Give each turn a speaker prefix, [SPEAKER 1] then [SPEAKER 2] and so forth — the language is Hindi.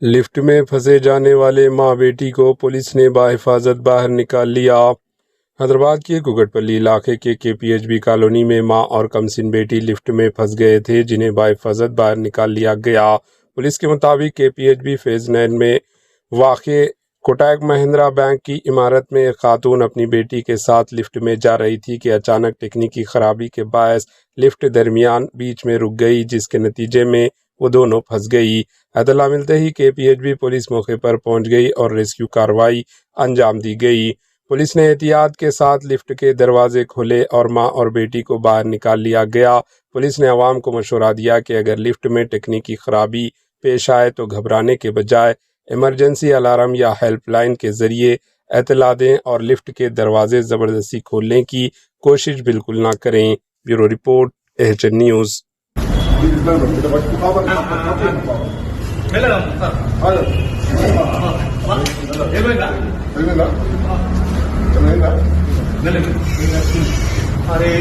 [SPEAKER 1] लिफ्ट में फंसे जाने वाले मां बेटी को पुलिस ने बाहिफाजत बाहर निकाल लिया। हैदराबाद के कुकटपल्ली इलाके के केपीएचबी कॉलोनी में मां और कमसिन बेटी लिफ्ट में फंस गए थे, जिन्हें बाहिफाजत बाहर निकाल लिया गया। पुलिस के मुताबिक केपीएचबी फेज 9 में वाक़े कोटक महिंद्रा बैंक की इमारत में एक खातून अपनी बेटी के साथ लिफ्ट में जा रही थी कि अचानक तकनीकी खराबी के बायस लिफ्ट दरमियान बीच में रुक गई, जिसके नतीजे में वो दोनों फंस गई। इत्तला मिलते ही केपीएचबी पुलिस मौके पर पहुंच गई और रेस्क्यू कार्रवाई अंजाम दी गई। पुलिस ने एहतियात के साथ लिफ्ट के दरवाजे खोले और मां और बेटी को बाहर निकाल लिया गया। पुलिस ने अवाम को मशवरा दिया कि अगर लिफ्ट में तकनीकी खराबी पेश आए तो घबराने के बजाय इमरजेंसी अलार्म या हेल्पलाइन के जरिए एतला दें और लिफ्ट के दरवाजे ज़बरदस्ती खोलने की कोशिश बिल्कुल ना करें। Bureau report, HN news.
[SPEAKER 2] अरे